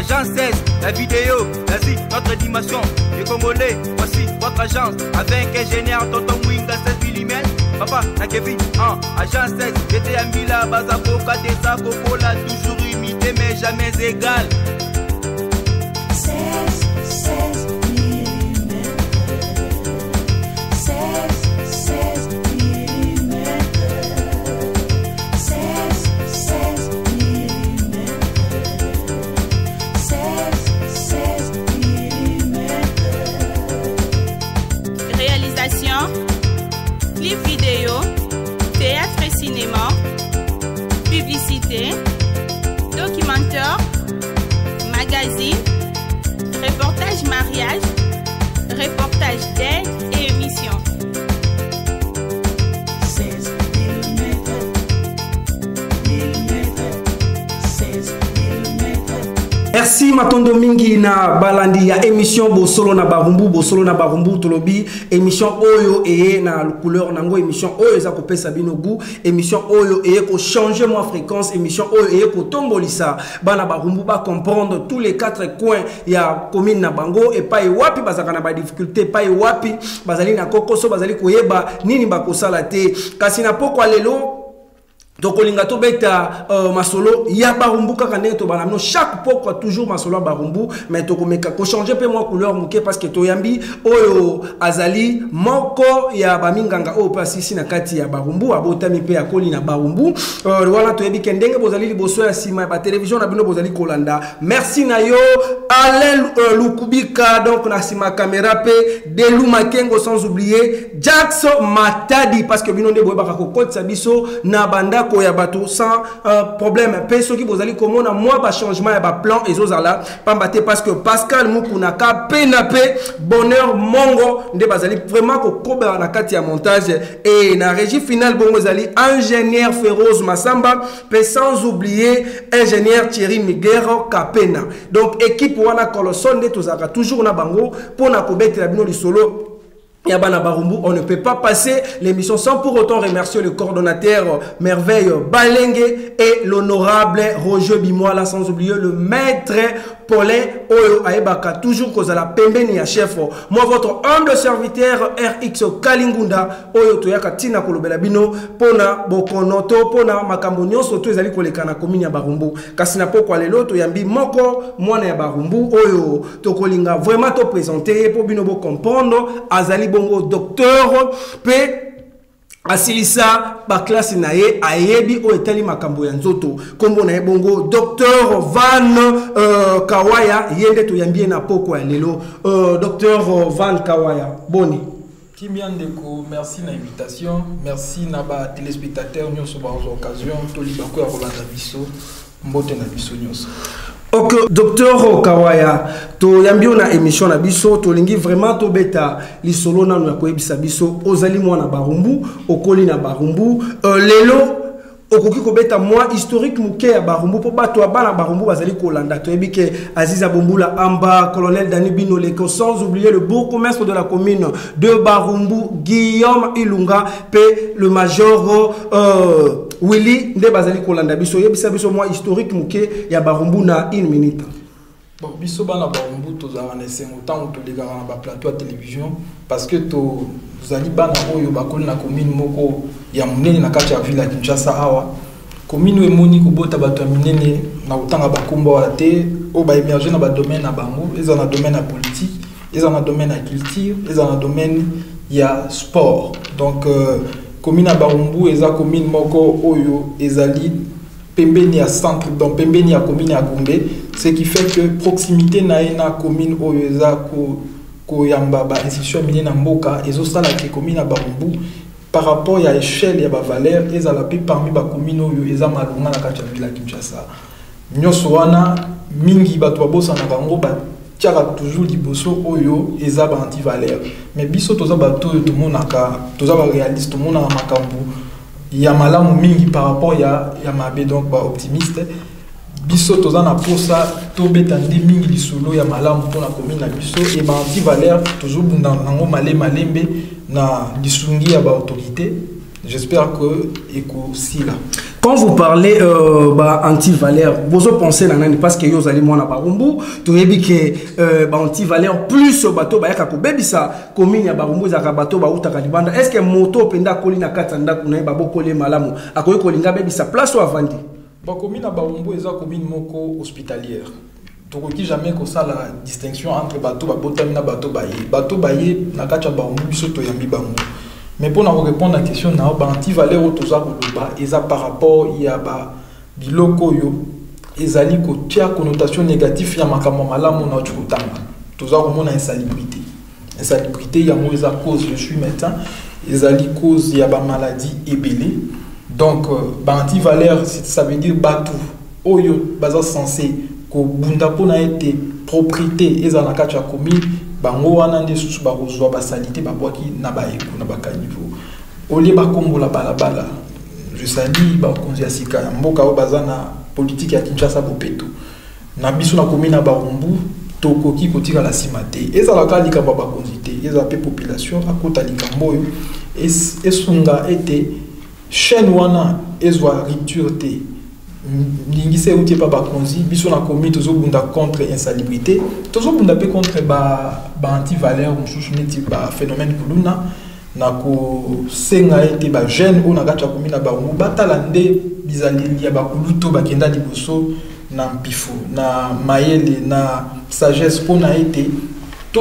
Agence 16, la vidéo, vas-y, notre animation. Les Congolais, voici votre agence. Avec ingénieur Tonton Winga 16 mm. Papa, na Kevin, Agence 16, j'étais à Mila, Bazakoka, Desa, Kokola, toujours imité mais jamais égal. 16 mm. 16 mm. 16 mm. 16 mm. Réalisation, clip vidéo, théâtre et cinéma, publicité, documentaire, magazine, reportage mariage, reportage d'aide et émission. 16 mm. 16 mm. Merci Matondo Mingi na balandi ya émission Bosolo na Barumbu tolobi émission Oyo et na couleur nango émission Oyo eza ko pesa bino goût émission Oyo et ko changer moi fréquence émission Oyo et ko tombolisa bana Barumbu ba comprendre tous les quatre coins ya commune na bango et pas wapi bazaka na ba difficulté pas wapi bazali na kokoso bazali koyeba nini bakosala te kasi na poko lelo tokolinga to beta masolo ya Barumbu kaka ndenge to banamino chaque poko toujours masolo ya Barumbu mais tokomeka ko changer pe moi couleur muke parce que toyambi oyo azali moko ya baminganga oyo pasisi na kati ya Barumbu abotami pe akoli na Barumbu wala toyebi kendenge bozali liboso ya sima ba télévision na bino bozali kolanda merci na yo Alain Lukubika donc na sima caméra pe Delu Makengo sans oublier Jackson Matadi parce que bino nde boyeba ko kotsa biso na banda ya bateau sans problème pe soki bozali komona moi ba changement ya ba plan ezozala pambate parce que Pascal Mukuna ka pe na pe bonheur mongo nde bazali vraiment ko koba na kati ya montage et na régie finale bongo zali ingénieur Feroz Masamba pe sans oublier ingénieur Thierry Miguero Kapena donc équipe wana Coloson nde tozaka toujours na bango pona ko betela bino lisolo. Yabana Barumbu, on ne peut pas passer l'émission sans pour autant remercier le coordonnateur Merveille Balenge et l'honorable Roger Bimoala, sans oublier le maître Paulin Oyo Aebaka, toujours cause à la pembeni ya chef. Moi, votre humble serviteur RX Kalingunda, Oyo Toyaka Tina Kolobelabino, Pona Bokonoto, Pona Makambonyo, Soto Ezali Kolekana Komini ya Barumbu. Kasina Poko Alelo, Toyambi Moko, Mwana ya Barumbu, Oyo Tokolinga, vraiment te présenter, pour Binobo comprendre, Azali Bongo docteur pe asilisa ba classe nae ayebi o etali makambo ya nzoto kombo na bongo docteur Van Kawaya yende to yambie na poko ya lelo docteur Van Kawaya boni Kimiandeko, merci na invitation, merci na ba téléspectateurs nyonso ba occasion to libako ya kolanda biso mbote na biso nyonso. Ok, docteur Kawaya, to yambio na émission na biso, to lingi vraiment to beta li solo na no koyebisa biso ozali mwana Barumbu, okoli na Barumbu, lelo okoki ko beta moi historique muke ya Barumbu po bato bana Barumbu bazali kolanda to yebike Aziza Bombula Amba, colonel Dani Bino Leko, sans oublier le bourgmestre de la commune de Barumbu, Guillaume Ilunga, pe le major Willy nde bazali kolanda biso yebisa biso moi historique muke ya Barumbu na 1 minute. Bon, biso bana Barumbu tozala na sengo tant to lega na ba plateau à télévision parce que to zali bana oyo bakoli na commune moko ya munene na kati ya ville ya Kinshasa awa commune emoni kobota bato ya minene na utanga bakumba wala te o ba émerger na ba domaine na bango eza na domaine ya politique eza na domaine ya culture eza na domaine ya sport donc commune à Barumbu eza commune moko oyo ezali pembeni ya centre donc pembeni ya commune ya Gombe ce qui fait que proximité na commune oyo eza ko yamba ba institution minene na mboka ezosala ke commune à Barumbu par rapport à l'échelle ya ba valeur ezala pe parmi ba commune oyo eza malunga na kati ya ville ya Kinshasa nyonso wana mingi bato babosa na bango ba tiara toujours liboso oyo eza ba anti valeur mais biso toza bato to monaka toza ba réaliste mona makambu ya malamu mingi par rapport ya mabe donc ba optimiste biso toza na posa to betandi mingi lisolo ya malamu pona commune na biso et ba anti valeur toujours bunda nango malembe na lisungi ya ba autorité j'espère que eko sila Quand vous parlez anti-valeur, vous pensez parce que vous allez moi Barumbu, tu avez dit que anti-valeur plus bateau ba yaka ko bebisa commune ya Barumbu za ka bateau ba utaka libanda. Est-ce que moto penda kolina katanda kuna ba bokole malamu akoyi kolinga bebisa place ou avandi? Ba commune ya Barumbu eza commune moko hospitalière. Tokoki jamais ko ça la distinction entre bateau ba botami na bateau baye. Bateau baye na kacha Barumbu biso to yambi Barumbu. Mais pour nous répondre à la question, anti-valeur au toza koloba, et ça par rapport il y a biloko yo, ezali ko tia connotation négative ya makambo malamu na chukutanga. Toza komona insalubrité. Insalubrité ya mo eza cause je suis médecin, ezali cause ya ba maladie ebele. Donc anti-valeur ça veut dire batu oyo baza censé ko bunda pona été propriété ezana kacha komi bango wana nde susu ba kozwa ba salité ba boaki na ba eko na ba kanivo olie ba kombola balabala je sali ba konzi asika mboka o bazana politique ya Kinshasa bopeto na biso na commune na Barumbu tokoki kotika la simate ezala kalika ba konzi te eza pe population akota likambo yo esunga ete chaîne wana ezwa rupture te Ningise outil pas bakonzi, biso na komi tozo bunda contre insalubrité, tozo bunda pe contre anti-valeur ou chouchuneti phénomène kuluna na ko senga ete ba jeune o na gacha komi na ba mu batalande bizali ya ba kuluto ba kenda liboso na mpifo na mayele na sagesse pona ete to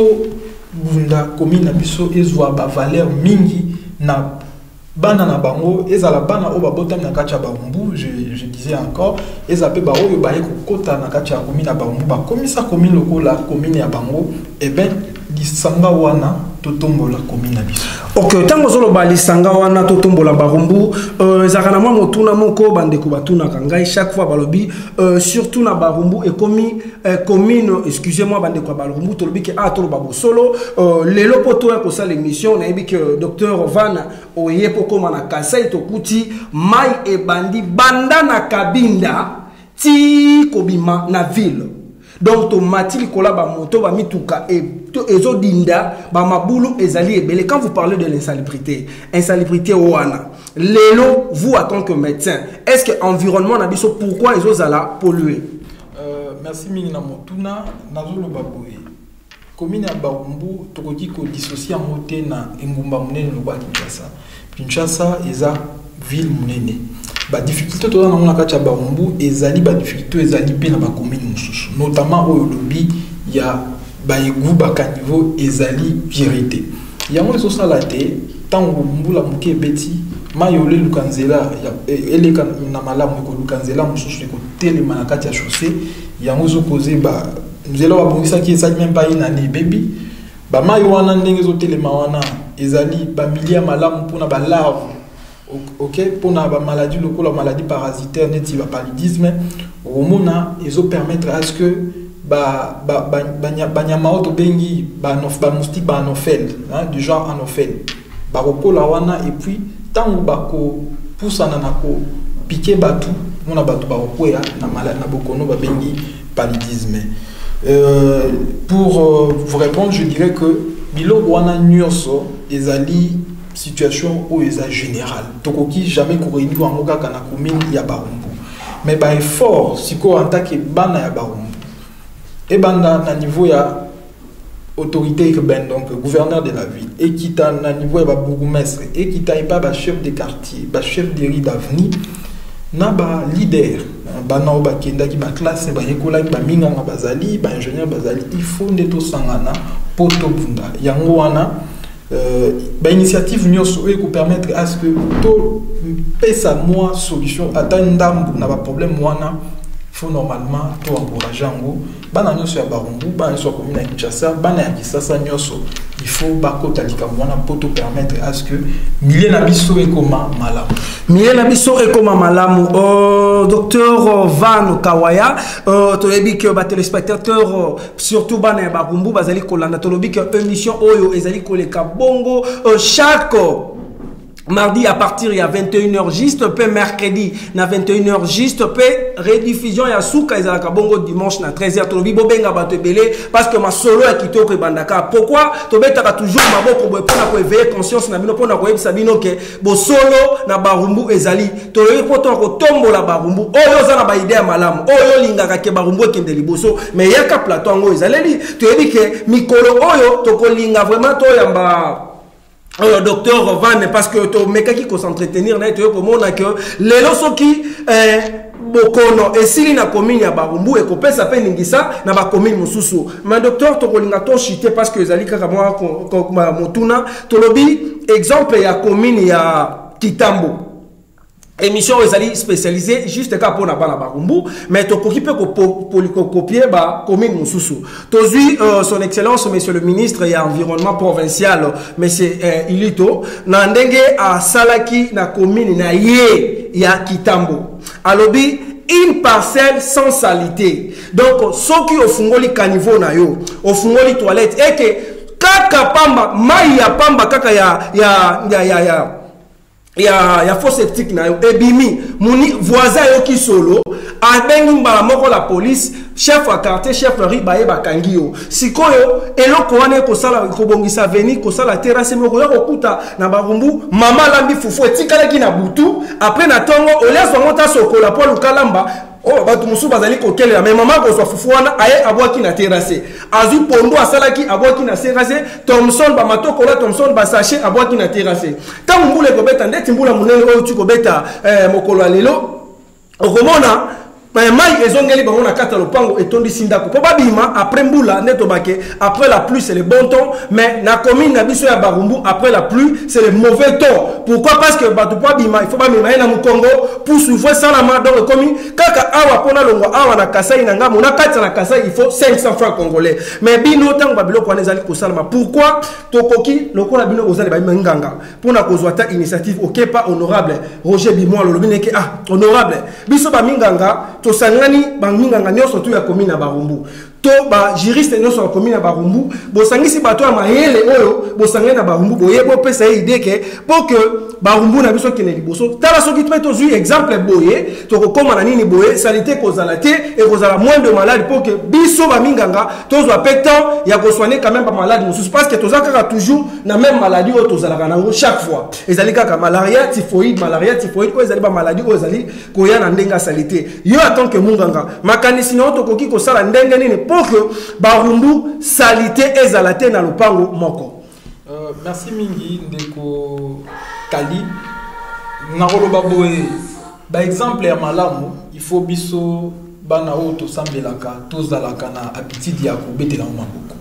bunda komi na biso ezwa ba valeur mingi na bana na bango ezala bana o babotami na kacha Barumbu je disais encore ezape ba oyo ba ekokota na kacha commune na Barumbu ba komisa commune lokola commune ya bango lisanga wana totombola commune na biso. OK, tango zolo ba lisanga wana totombola Barumbu ezakana mwa motuna moko bandeko batuna kangai chaque fois balobi surtout na Barumbu et commune excusez-moi bandeko Barumbu tolobi ke a tolo babo solo lelo poto ya ko sala émission na yebi que docteur Van oye poko mana kasai to kuti mai e bandi banda na kabinda ti kobima na ville. Donc to matili kola ba moto ba mituka et ezo dinda ba mabulu ezali ebele. Quand vous parlez de l'insalubrité wana lelo vous en tant que médecin est-ce que environnement na biso pourquoi ezo zala polluer? Merci mingi na motuna nazolo baboye commune ya Barumbu tokoki ko dissocier moté na engumba munene lo ba Kinshasa eza ville munene. Ba difficulté to na mona kacha Barumbu ezali ba difficulté ezali pe na ba commune mususu notamment au lobby ya ba egu ba caniveau ezali pirité yango so sala te tango mbula muke beti mayole lukanzela eleka na malamu ko lukanzela mususu ko telema na kacha chaussée yango zo poser ba nzela wa bongisa ki ezali même pas ina ni baby ba mayo wana ndenge zo telema wana ezali ba milia malamu pona ba larve. OK pour na ba maladie lokola maladie parasitaire neti ba paludisme homona ezo permettre à ce que banyama auto bengi ba moustique ba anophèle du genre anophèle ba kokola wana et puis tango ba ko poussana na ko piquer batu mona batu ba koya na maladie na bokono ba bengi paludisme. Pour vous répondre, je dirais que bilo wana nyonso ezali situation où est générale. Tokoki jamais courir en moka kana commune ya Barumbu. Mais ba effort siko en tant que bana ya Barumbu. Et banda na niveau ya autorité urbaine donc gouverneur de la ville et qui ta na niveau ya ba bourgmestre et qui ta pas ba chef de quartier, ba chef de rue d'avenue na ba leader bana ba kenda ki ba classe ba ekola ba minga nga bazali ba ingénieur bazali il faut ndeto sangana poto bunda yango wana ba initiative nyonso e ko permettre à ce que to pesa moi solution atandambu na ba problème wana faut normalement to encourager ngo bana nyonso ya Barumbu bana so commune ya Kinshasa bana ya Kisasa nyonso il faut ba kotalika mwana poto permettre à ce que milieu na biso e koma malamu milieu na biso e koma malamu. Docteur Van Kawaya to yebi que ba téléspectateurs surtout bana ya Barumbu bazali kolanda to lobi que émission oyo ezali koleka bongo chaque mardi à partir ya 21h juste pe mercredi na 21h juste pe rediffusion ya suka ezalaka bongo dimanche na 13h tolobi bobenga bato ebele parce que ma solo ya kitoko ebandaka pourquoi tobetaka toujours maboko boye pona ko éveiller conscience na bino pona ko yebisa bino ke bo solo na barumbu ezali tolobi poto ko tombola barumbu oyo za na ba idée ya malamu oyo lingaka ke barumbu ekende liboso mais yaka plateau ngo ezaleli toyebi ke mikolo oyo tokolinga vraiment toyamba docteur Van parce que to mekaki ko s'entretenir na to ko mona que lelo soki bokono esili na commune ya Barumbu e ko pesa pe ningisa na ba commune mususu mais docteur to kolinga to chité parce que ezali kaka moi motuna to lobi exemple ya commune ya Kitambo émission ezali spécialisée juste ka pona bana Barumbu mais to kokipe ko copier ba commune mususu tozui son excellence monsieur le ministre ya environnement provincial monsieur Ilito na ndenge a salaki na commune na ye ya Kitambo alobi une parcelle sans salité donc soki ofungoli caniveau na yo ofungoli toilette et que kaka pamba mai ya pamba kaka ya faux septique na yo ebimi muni voisin yo ki solo abengi mbala moko la police chef à quartier chef ri baye bakangi yo sikoyo eloko wana ko sala ko bongisa veni ko sala terrasse moko yo kokuta na Barumbu mama lambi fufu etikala ki na butu après na tongo oleso monta sokola po lukalamba oh batu musu bazali ko kele mais mama ko so fufu wana aye abwaki na terrasse azu pondo asalaki abwaki na terrasse Thomson ba matoko la Thomson ba sachet abwaki na terrasse ta mbule ko beta ndeti mbula munene oyo tu ko beta mokolo lelo okomona mai ezongeli bango na kata lopango etondi sindako po babima après mbula neto bake après la pluie c'est le bon temps mais na commune na biso ya Barumbu après la pluie c'est le mauvais temps pourquoi parce que batu po babima il faut ba mema na mukongo pour souffrir ça la main dans le commune kaka awa pona longo awa na Kasai na ngamu na kata na Kasai il faut 500 francs congolais mais bino tango babilo ko nezali ko salama pourquoi tokoki lokola bino ozali ba nganga pona kozwa ta initiative OK pas honorable Roger Bimoa lo bineke honorable biso ba minganga to sangani banginganga nyoso tu ya commune na Barumbu to ba juriste nyoso ya commune na Barumbu bo sangisi bato ya mayele oyo bo sangana na Barumbu boye bo pesa idée ke pour que Barumbu na biso kene liboso tala soki tu to zu exemple boye to ko koma na nini boye salité kozala te et kozala moins de malade pour que biso ba minganga to zo pétant ya ko soigner quand même pas malade mususu parce que to za kaka toujours na même maladie o to zala kanango chaque fois ezali kaka malaria typhoïde ko ezali ba maladie o ezali ko ya na ndenga salité yo tant que munganga makanisi na to koki ko sala ndenge nini pour que Barumbu salité ezalate na lopango moko. Merci mingi ndeko Kali nakoloba boye ba exemple ya malamu il faut biso bana oto sambelaka tozalaka na habitude ya kobetela maboko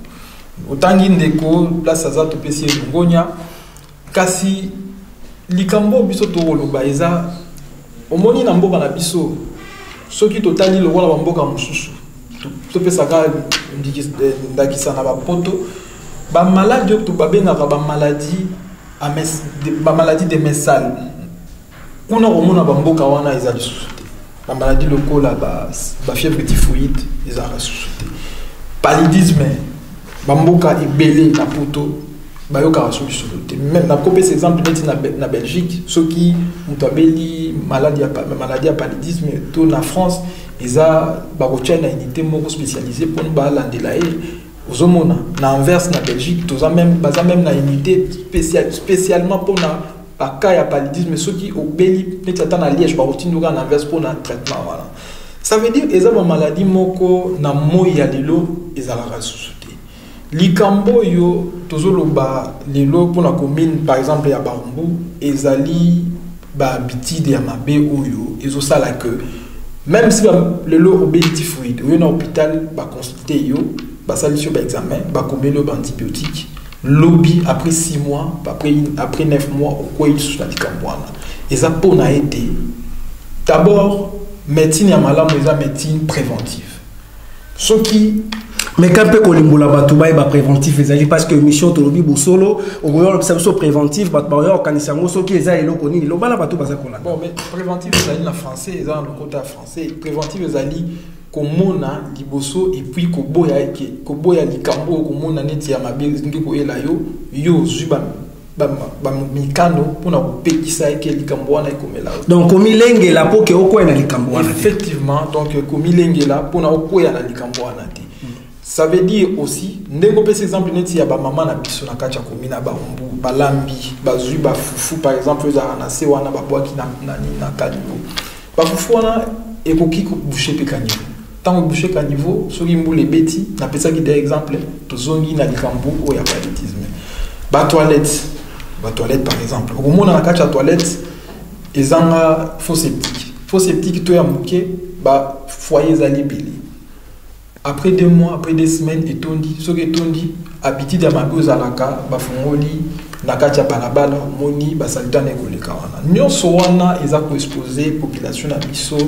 otangi ndeko place aza to pesi ngonya kasi likambo biso to loba eza omoni na mboka na biso soki totali lokola bamboka mususu to pesa ka ndakisa na bapoto ba maladie to babengaka ba maladie de messal kuna omona bamboka wana ezali susuté ba maladie lokola ba fièvre typhoïde ezali susuté paludisme bamboka ebele na poto bayoka susuté même na kopesa exemple neti na Belgique soki mutu abeli maladie ya paludisme to na France eza bakotia na unité moko spécialisée pour balandela ozomona na Anvers na Belgique toza même baza même na unité spécialement pour na baka ya paludisme soki obeli neti ata na Liège bakotinduka na Anvers pour na traitement voilà ça veut dire eza ba maladie moko na moi ya lelo ezalaka susuté likambo yo tozoloba lelo pour na commune par exemple ya Barumbu ezali ba habitude ya mabe oyo ezosala que même si le lot obéit typhoïde ou un hôpital va consulter yo va saluer par examen va combien d'antibiotiques lobby après 6 mois après 9 mois au quoi il sous la dicamboana et ça pour na aider d'abord médecine ya malamu eza médecine préventive ce qui mais quand peut kolimbola batuba ba préventif ezali parce que mission to lobi bosolo au goyo observation préventive bat ba organiser ngo soki eza eloko nini lobala batuba za kola bon mais préventif ezali na français eza le côté français préventif ezali komona liboso et puis koboya likambo komona neti ya mabeli ngi ko ela yo zuba mikano mpona kopekisa eke likambo wana ekomela donc komilengela mpo ke okwea na likambo wana effectivement donc komilengela mpona okwea na likambo wana te ça veut dire aussi ndenge opesa exemple neti ya bamama na biso na kati ya komi na barumbu balambi bazwi bafufu par exemple ezalaka na se wana babwaki na kanivo bafufu wana ekoki kobouche mpe kanivo ntango ebouche kanivo soki mbula ebeti napesaki de exemple tozongi na likambo oyo ya paludisme batoilette par exemple okomona na kati ya toilette ezanga faux septique to ya moke bafoyer ezali ebele après 2 mois après 2 semaines etondi soki etondi habitude ya mabe ozalaka bafungoli na kati ya balabala moni basalita na ekoleka wana nyonso wana eza koexpose population na biso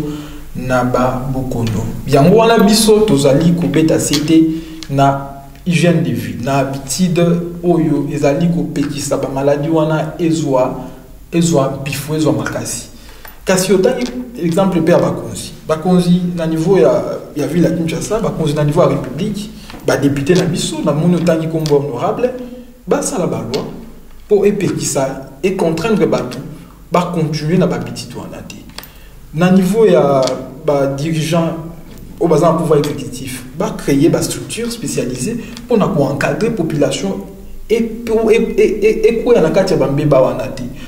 na babokono yango wana biso tozali kobeta sete na hygiène de vie na habitude oyo ezali kopekisa bamaladi wana ezwa bifo ezwa makasi kasi otangi exemple mpe ya bakonzi na niveau ya ville ya Kinshasa bakonzi na niveau ya république badepute na biso na moni otangi kombo honorable basala baloi mpo epekisa econtraindre bato bacontinue na babitite wana te na niveau ya badirigant au bazar pouvoir exécutif créer des structures spécialisées pour encadrer population et quoi dans la carte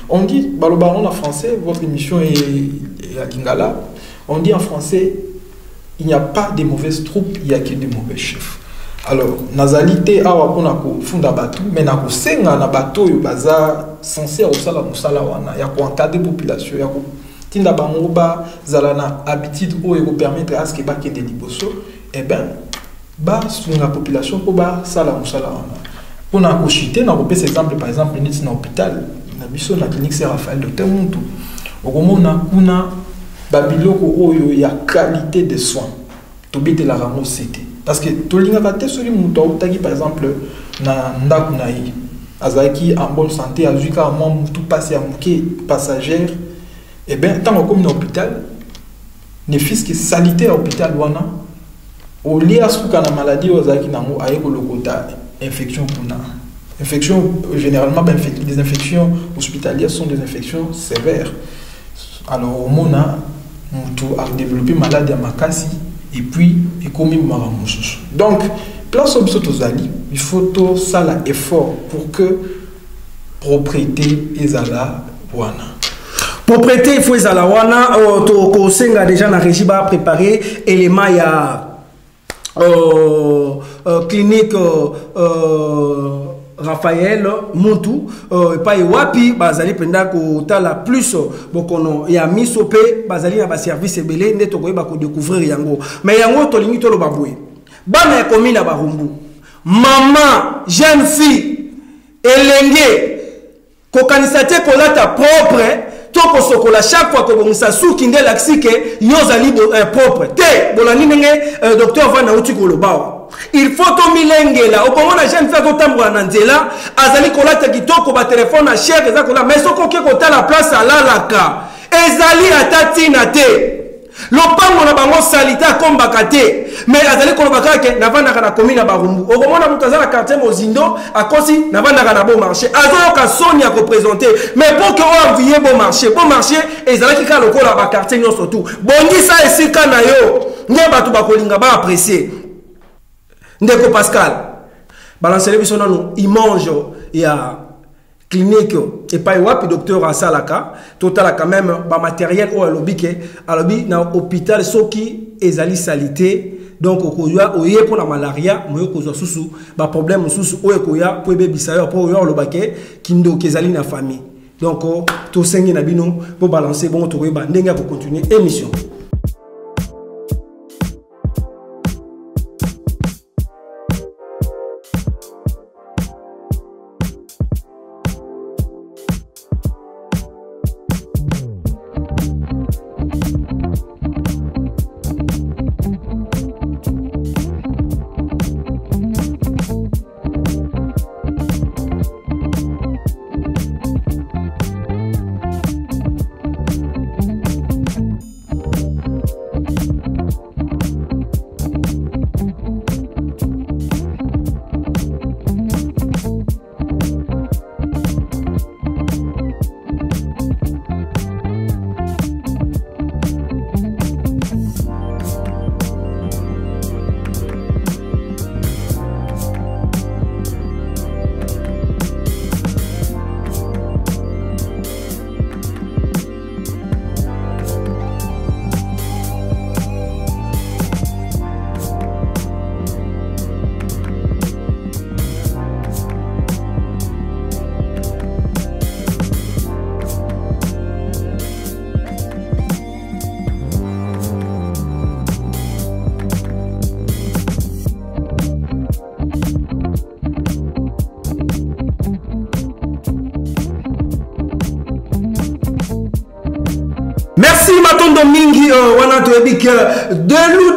on dit en français votre émission est à Lingala on dit en français il n'y a pas de mauvaises troupes il y a que de mauvais chefs alors nazalité awa pona ko funda batu mais na ko senga na bato yo bazar censé au sala musala wana ya ko encadrer population ya ko tinda bango ba zalana habitude oyo ko permettre à ce que ba kende liboso et ben ba sunga population ko ba sala musala wana pona ko chiter na ko pesa exemple par exemple ni na hôpital na biso na clinique Saint Raphaël Docteur Muntu okomona kuna ba biloko oyo ya qualité de soins to bite la rango cité parce que to linga ba te soli muto otaki par exemple na ndaku na yi azaki en bonne santé azuka mo mutu passer à muke passagère et bien tant comme dans l'hôpital ne fils que sanitaire à l'hôpital wana au lieu à ce qu'on a maladie aux aki nango ayeko lokota infection kuna infection généralement les infections hospitalières sont des infections sévères alors au mona mutu a développé maladie à makasi et puis et comme maramususu donc place au sotozali il faut tout ça l'effort pour que propriété ezala wana propriété il faut ezala wana to ko senga déjà na régie ba préparer élément ya clinique Raphaël Muntu pa wapi bazali penda ko tala plus bokono ya misope bazali na ba service ebele ndeto ko ba ko découvrir yango mais yango to lingi to lo babwe bana ya commune ya Barumbu maman jeune fille elenge ko kanisate ko lata propre toko sokola chaque fois que bon sasuki nde laxike yozali propre te bolani ndenge docteur Vana uti ko lobawa il faut to milengela okomona jeune fille ko tambola na nzela azali kolata kitoko ba téléphone na cher eza kola mais soko ke ko tala place alalaka ezali atatina te lopango na bango salita kombaka te mais azali kolobaka ke navandaka na commune ya Barumbu okomona mutu azala quartier Mozindo akosi navandaka na bon marché azoyoka soni ya koprésenter mais pour que oenvier bon marché ezalaki ka lokola ba quartier nyonso tout bongisa esika na yo nde bato bakolinga ba apprécier ndeko Pascal balancele biso nanu image ya clinique et pas wapi docteur asalaka total quand même ba matériel o alobi na hôpital soki ezali salité donc okoya oye pour la malaria moyo kozwa susu ba problème susu oye koya po bebisa yo po yo lobake kindo kezali na famille donc to sengi na bino pour balancer bon to koyeba ndenge pour continuer émission. matondo mingi wana toyebi que delu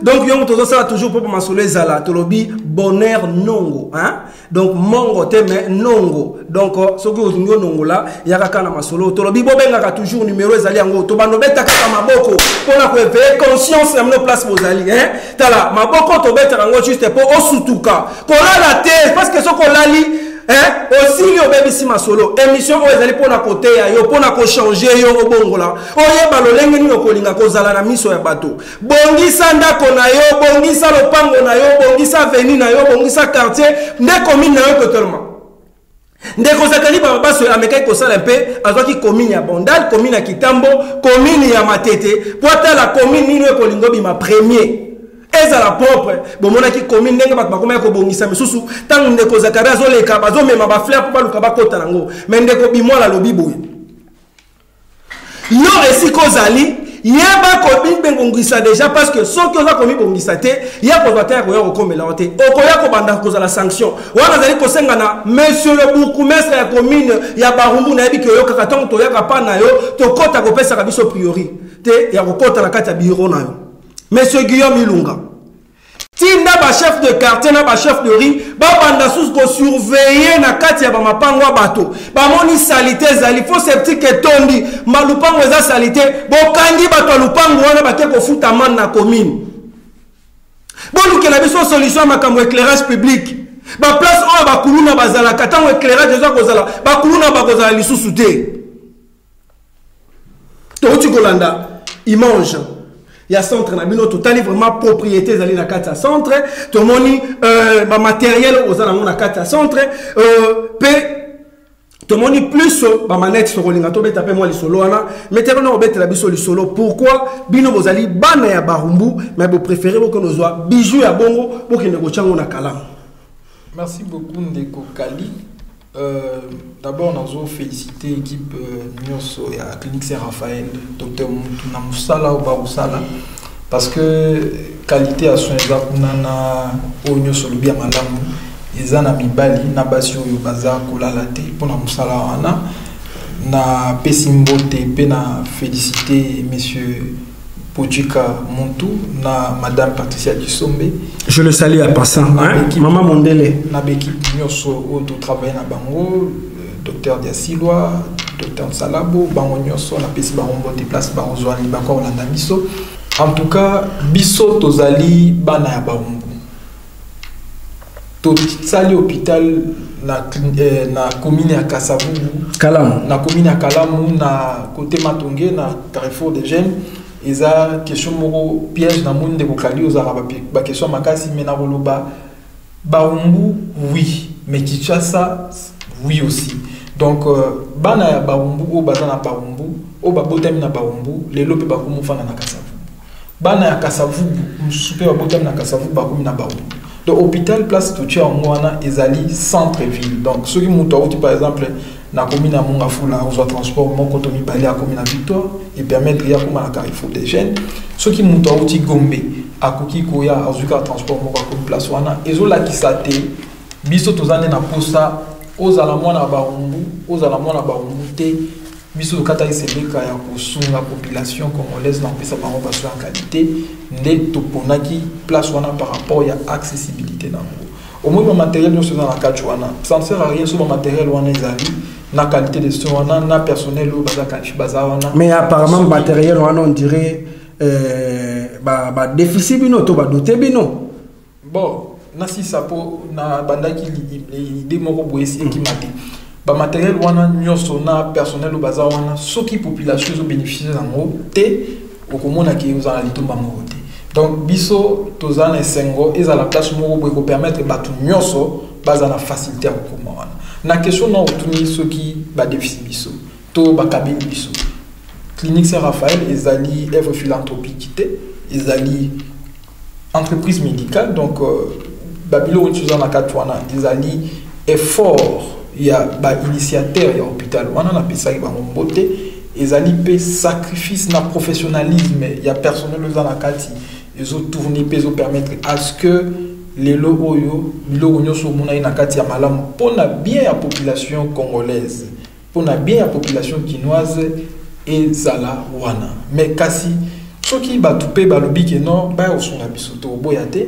donc yongo tozo sala toujours pour masolo ezala tolobi bonheur nongo hein donc mongo te mais nongo donc soki ozingo nongo la yaka kana masolo tolobi bobenga toujours numéro ezali yango to banobeta kaka maboko pona ko éveiller conscience ya mno place bozali hein tala maboko to beta yango juste pour osutuka kolala te parce que soko lali hein aussi li obebisi masolo émission o ezali pona côté ya yo pona ko changer yo obongola oyeba lolenge nino kolinga kozala na miso ya bato bongisa ndako na yo bongisa lopango na yo bongisa avenue na yo bongisa quartier nde commune na yo totalement ndeko zakali babaso amekai kosala mpe azwaki commune ya Bondal commune ya Kitambo commune ya Matete poata la commune nino ekolingo bima premier ezala propre bomona ki commune ndenge bato bakoma ko bongisa misusu tangu ndeko zakari azoleka bazomema ba fleur po baluka bakota nango mais ndeko bimwala lobi boye yo esi kozali yeba ko bingongisa déjà parce que soki oza komi bongisa te ya ko vata ko yo komela te okoya ko banda ko za sanction wana zali ko senga na monsieur le bourgmestre ya commune ya Barumbu na yebi ke yo kaka tongo to yaka pa na yo to kota ko pesa ka biso priori te ya ko kota na kati ya bureau na yo monsieur Guillaume Ilunga tinda ba chef de quartier na ba chef de rue ba banda sous ko surveiller na kati ya ba mapango bato ba moni salité zali fo septique etondi malupango za salité bokangi bato lupango wana bake ko futa man na commune boluke la biso solution makambo éclairage public ba place o ba kuluna bazala katango éclairage za kozala ba kuluna ba kozala lisusu te to tu kolanda image ya centre na bino totali vraiment propriété zali na kati ya centre to moni ba matériel ozala na kati ya centre pe to moni plus ba manette so kolinga to beta pe moi lisolo wana metero na obeta la biso lisolo pourquoi bino bozali bana ya Barumbu mais vous préférez que nous soit bijou ya bongo pour que ne ko chango na kala. Merci beaucoup Ndeko Kali. D'abord, nous avons félicité l'équipe Nyonso et la clinique Saint-Raphaël, Dr Mutuna Moussala ou Barusala, parce que qualité à soins na Nyonso Lubia Malamu, ils ont mis Bali, na Basio Yobaza, Kolalate, pour na Moussala Wana, na Pesimbote, na félicité messieurs Pojika Montou, na Madame Patricia Dusombe. Je le salue à passant, hein? Maman Mondele. Na l'équipe Nyonso où tu travailles na Bango, docteur Diasiloa, docteur Salabo, Bango Nyonso, na pesi Barombo te place Barozwa Libako Olanda Miso. En tout cas, biso tozali bana ya Barombo. To sali hôpital na commune ya Kasavubu, Kalamu. Na commune ya Kalamu na côté Matonge na Carrefour des Jeunes. Et ça, question moro piège dans le monde de Bokali aux Arabes. La question makasi menaroloba Barumbu, oui, mais Kinshasa, oui aussi. Donc, bana ya Barumbu, o bazana Barumbu, o babotem na Barumbu, les lopes bakumu fana na Kasavu. Bana ya Kasavu, super babotem na Kasavu, bakumu na Barumbu. Donc, hôpital place tout en Mouana, ezali centre-ville. Donc, ceux qui montent par exemple, na commune à Mongafula, on soit transport, mon cotomi balé à commune à Victoire, et permettre de comme à Carrefour des Jeunes. Ceux qui montent à Outi Gombe, à Koki Koya, à Zuka transport, mon comme place wana, et zola qui sate, biso tozane na posa, aux alamona barumbu, aux alamona barumbu, biso kata isebeka ya kosunga population congolaise na pesa par rapport à la qualité, ne toponaki place wana par rapport à accessibilité na au moins le matériel nous sommes dans la cachuana ça ne sert à rien sur le matériel on est avis la qualité de son on a na personnel ou baza mais apparemment matériel on dirait déficit bino to ba doté bino bon na si ça pour na banda qui l'idée moko boyesi qui maté ba matériel wana nyonso na personnel ou baza wana ceux qui population zo bénéficier en té au komona ki aux en litomba moko. Donc, biso, tozan et sengo, ils ont la place pour permettre batu nyonso, bazana facilité à comment. Na question non obtenir ceux qui ba déficit biso, to ba kabine biso. Clinique Saint-Raphaël, ils alli œuvre philanthropique, ils alli entreprise médicale, donc Babylone tu dans la katwana, ils alli effort, il y a ba initiateur, il y a hôpital, on a appelé ça il va mon beauté, ils alli payer sacrifice na professionnalisme, il y a personnel dans la kati. Ils ont tourné, ils ont permettre à ce que les logos, les logos sont pour la bien la population congolaise, pour la bien la population quinoise et zala wana mais kasi soki batupe balobi ke non ba osonga biso to boyate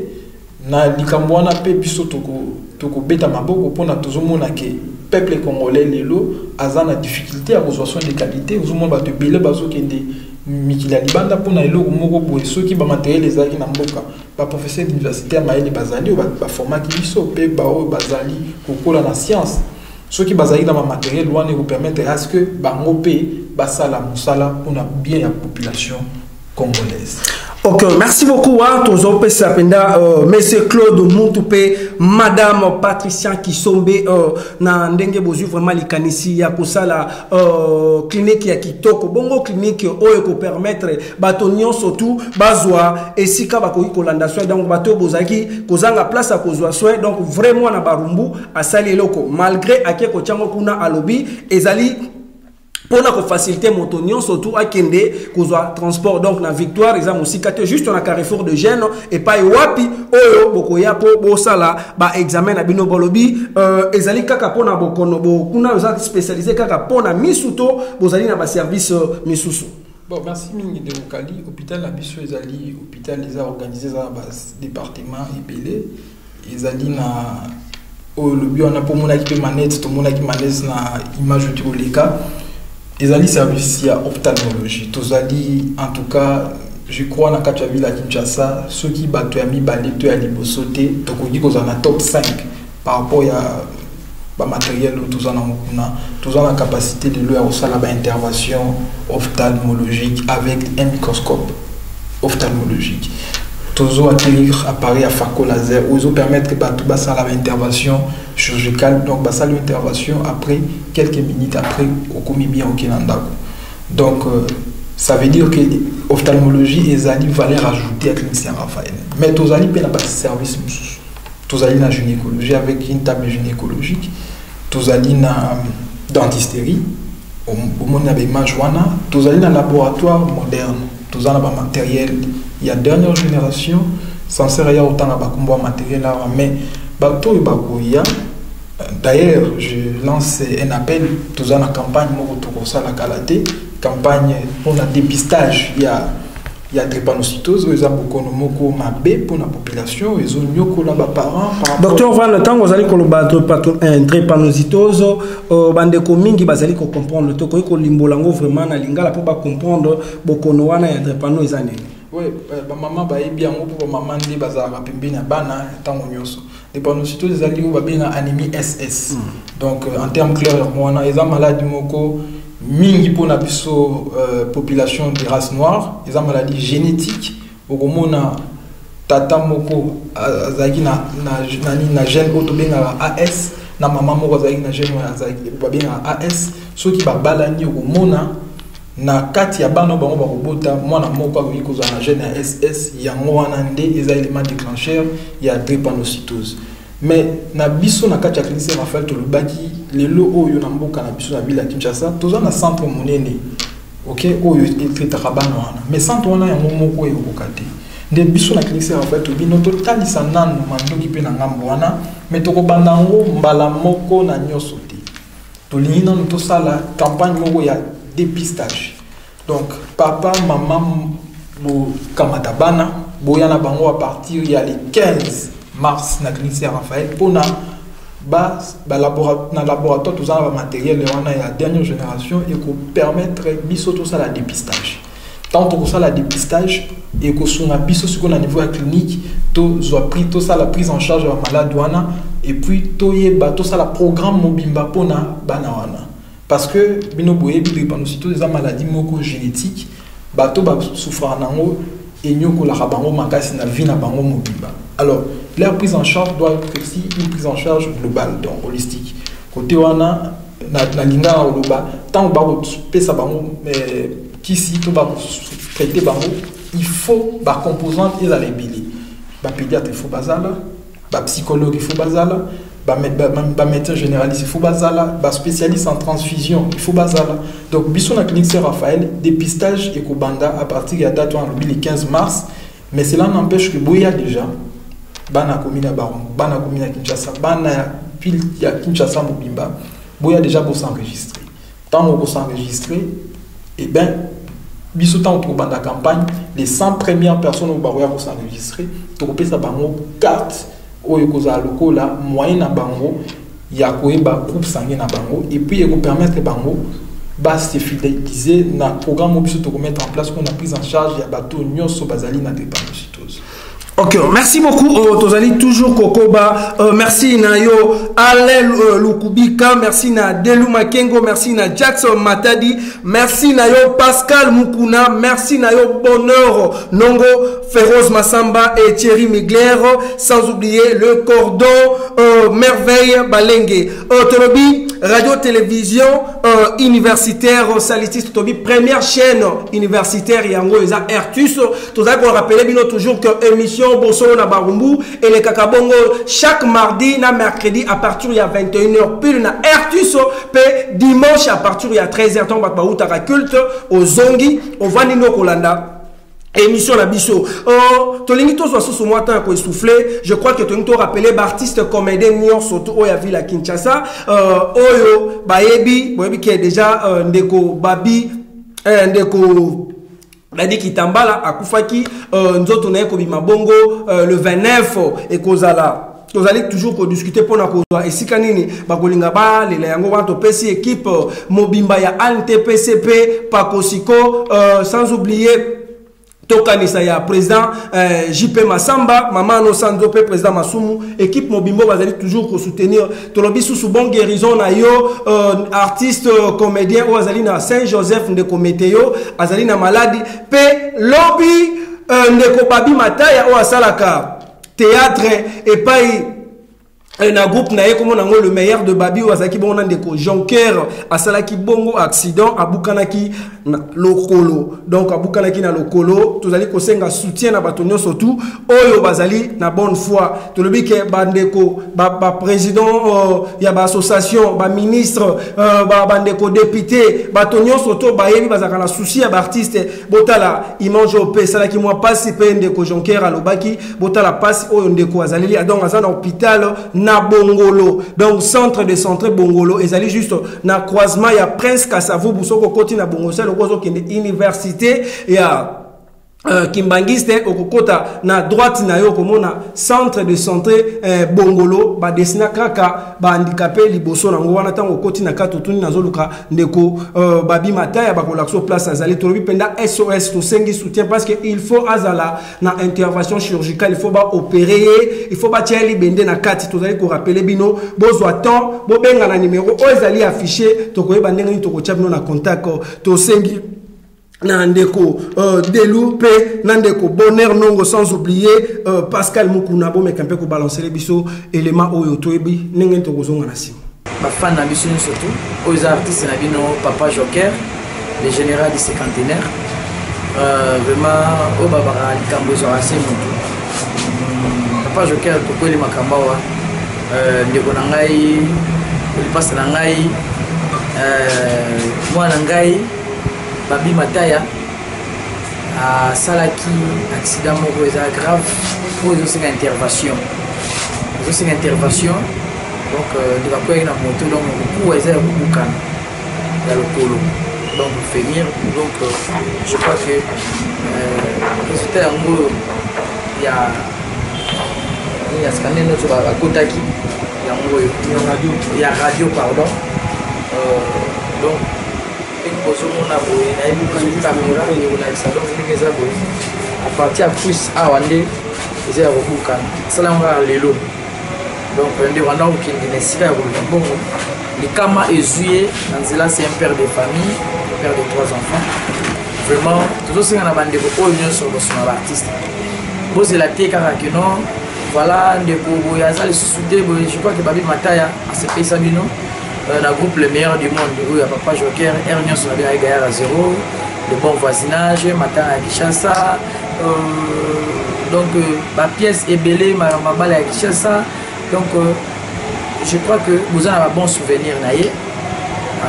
na likambo wana pe biso toko beta maboko pona tozomona ke peuple congolais lelo azana difficulté à kozwa soin de qualité ozomona bato belé bazokende mikili ya libanda pona eloko moko boye soki ba matériel ezalaki na mboka ba professeur d'université ya mayele bazali ba formaki biso pe ba o bazali kokola na science soki bazali na ba matériel wana ko permettre à ce que bango pe basala musala pona bien ya population congolaise. Ok, merci beaucoup. Tozo Pesapenda, Monsieur Claude Moutoupe, Madame Patricia Kisombe, na ndenge bozu vraiment likanisi ya kosala clinique ya kitoko. Bongo clinique oyo ko permettre batonyon surtout bazwa esika bakoki kolanda soin donc bato bozaki kozanga place à kozwa soin donc vraiment na barumbu asali eloko malgré akeko chango kuna alobi ezali pour la faciliter mon tonion surtout à kende kozwa transport donc na victoire exemple aussi quand juste on a carrefour de Gênes et pas wapi oyo bokoya po bosala ba examen na bino bolobi ezali kaka pona bokono bo kuna za spécialisé kaka pona misuto bozali na ba service misusu. Bon, merci mingi de Okali hôpital na biso ezali hôpital les a organisé za ba département ebele ezali na o le bio na pomona ki manette to mona ki manesse na image du leka. Ils allaient service à ophtalmologie. Tous allaient, en tout cas, je crois, dans la ville à Kinshasa, ceux qui battent à mi-balé, tu as sauté, donc on dit qu'on a top 5 par rapport à matériel, tous en la capacité de leur intervention ophtalmologique avec un microscope ophtalmologique. Tous ont acquérir appareil à phaco laser, où ils ont permettre que tout ça l'intervention chirurgicale, donc ça l'intervention après quelques minutes après au commis bien au Kinandako. Donc ça veut dire que l'ophtalmologie est une valeur ajoutée à Clinique Saint-Raphaël. Mais tous allez pas de service, tous allez la gynécologie avec une table gynécologique, tous allez na dentisterie, au monde avec majoana, tous allez dans laboratoire moderne, tous allez dans matériel. Il y a dernière génération, sans servir autant de matériel là, mais bateau et bakoya. D'ailleurs, je lance un appel tous dans la campagne Mokotokosa la Kalaté, campagne pour le dépistage. Il y a drépanocytose, il y a beaucoup de mabé pour la population, ils ont mieux que les parents. Docteur Van, le temps où vous allez drépanocytose, bande komingi bazali ko comprendre le toko ko limbolango vraiment na lingala pour comprendre beaucoup de wana ya drépanocytose. Oui, maman ba bien pour maman ndi bazara pembeni na bana tango nyoso. Drépanocytose ezali ko babina anémie SS. Donc en termes clairs, wana eza maladie moko mingi pour la population de race noire, eza maladie génétique. Okomona tata moko azaki na gène otobenga AS, na maman moko azaki na gène azaki babenga AS, ceux qui ba balani okomona na kati ya bano bango bakobota mwana moko akoki kozwa na gène ya SS yango wana nde eza élément déclencheur ya drépanocytose. Mais na biso na kati ya Clinique Saint-Raphaël tolobaki lelo oyo na mboka na biso na ville ya Kinshasa toza na centre monene OK oyo etretaka bana wana mais centre wana yango moko ekokoka te nde biso na Clinique Saint-Raphaël tobino totalisa nanu mandoki mpe na ngambo wana mais tokobanda yango mbala moko na nyonso te tolingi nanu tosala campagne moko ya dépistage. Donc papa maman bo kamata bana boyana bango à partir il y a les 15 mars na Clinique Saint-Raphaël pour na laboratoire tout ça matériel wana ya dernière génération et ko permettre biso tout ça la dépistage. Tant que ça la dépistage et que son biso ce qu'on a niveau à clinique to soit pris tout ça la prise en charge de la malade wana et puis to yeba tout ça la programme mobimba pona bana wana. Parce que bino boye bi drépanocytose des maladies moko génétique bato ba souffrir nango et nyoko la rabango makasi na vie na bango mobimba. Alors leur prise en charge doit être aussi une prise en charge globale donc holistique. Côté wana na linga oloba tant ba pesa bango qui si to ba traiter bango il faut ba composante et la libellé. Ba pédiatre il faut bazala, ba psychologue il faut bazala. Médecin généraliste, il faut bazala, spécialiste en transfusion, il faut bazala. Donc, biso na Clinique Saint-Raphaël, dépistage et kobanda à partir de la date le 15 mars. Mais cela n'empêche que Boya déjà, bana komina baron, bana komina Kinshasa, bana ville ya Kinshasa mobimba, Boya déjà pour s'enregistrer. Tant qu'on s'enregistrer, et bien biso tant pour banda campagne les 100 premières personnes au baroya pour s'enregistrer to kopesa bango carte oyo koza lokola moyen na bango ya koyeba groupe sanguin na bango et puis eko permettre bango ba se fidéliser na programme biso to mettre en place qu'on a prise en charge ya bato nyonso bazali na drépanocytose. Ok, merci beaucoup. Tozali toujours Kokoba. Merci na yo Alain Lukubika. Merci na Delu Makengo. Merci na Jackson Matadi. Merci na yo Pascal Mukuna. Merci na yo Bonheur Nongo, Féroz Massamba et Thierry Migler. Sans oublier le cordon Merveille Balenge. Tolobi radio-télévision universitaire Salitis Tobi, première chaîne universitaire Yango Eza Ertus. Tozali pour rappeler bino toujours que émission Bosolo na Barumbu et les Kakabongo chaque mardi na mercredi à partir de 21h pile na Ertus pe dimanche à partir de 13h temps ba utaka culte au Zongi au Vanino Kolanda. Émission la biso. Tolingi to so so moi tant ko souffler, je crois que tu nous rappeler artiste comédien Nyon surtout oya ville Kinshasa oyo bayebi qui est déjà ndeko babi ndeko Ladi Kitambala akufaki nzoto na ko bima bongo le 29 et kozala vous allez toujours discuter pour na et si kanini bakolinga ba le yango wanto pesi équipe mobimba ya ANTPCP Pakosiko sans oublier Tokanisa ya président JP Massamba, Maman Sandope, président Masumu, équipe Mobimbo, vous allez toujours soutenir. Tolobi sous bon guérison na yo, artiste, comédien, ou azali na Saint-Joseph de Cométéo, azali na maladie, pe lobby ndeko babi mataya ou asalaka théâtre et pas un groupe na comme on le meilleur de babi ou azaki bon ndeko Jonker asalaki bongo accident abukanaki na lokolo donc abukanaki na lokolo tozali kosenga soutien na batonyo surtout oyo bazali na bonne foi to lobi ke bandeko ba président ya ba association ba ministre ba bandeko député batonyo surtout ba yebi bazaka na souci ya ba artiste botala image op salaki moi pasi pe ndeko Jonker alobaki botala pasi oyo ndeko azali donc azana hôpital na Bongolo donc centre de santé Bongolo ezali juste na croisement ya Prince Kassavou Boussoko koti na Bongo sel okozo kende université ya Kimbangiste okokota na droite na yo komona centre de santé Bongolo ba desina kaka ba handicapé liboso nango wana tango koti na katutuni nazoluka ndeko babi mataya ba kolakso place azali tolobi penda SOS to sengi soutien parce que il faut azala na intervention chirurgicale il faut ba opérer il faut ba tieli bende na kati tozali ko rappeler bino bozwa temps bo benga na numéro o ezali affiché to koyeba ndenge ni to ko tchabino na contact to sengi Nandeko Delu pe Nandeko Bonheur Nongo sans oublier Pascal Mukuna bo mekampe ko balancer les biso élément oyo toyebi nenge to kozonga na sim ba fan na biso surtout aux artistes na bino Papa Joker le général du cinquantenaire vraiment au babara likambo zo assez mutu Papa Joker to ko le makamba wa ndeko na ngai le passe na ngai mwana ngai Babi Mataya a salaki accident moko eza grave pour une intervention donc de la quoi na moto donc beaucoup eza beaucoup dans le polo donc finir donc je crois que résultat yango ya scanner notre à Kotaki yango ya radio pardon donc à partir de plus à Wande, ils ont beaucoup de lelo. Donc, on qui bon, les Kama et Zouye, c'est un père de famille, un père de 3 enfants. Vraiment, tout ça, on a bandé beaucoup de sur son artiste. Bon, c'est la tête que non, voilà, je crois que Babi Mataya a ce pays Sabino. Dans le groupe le meilleur du monde, il y a Papa Joker, Ernion sur la Gaïa à 0, le bon voisinage, Matin à Kinshasa, donc ma pièce est belle, ma balle à Kinshasa, donc je crois que vous avez un bon souvenir naïe,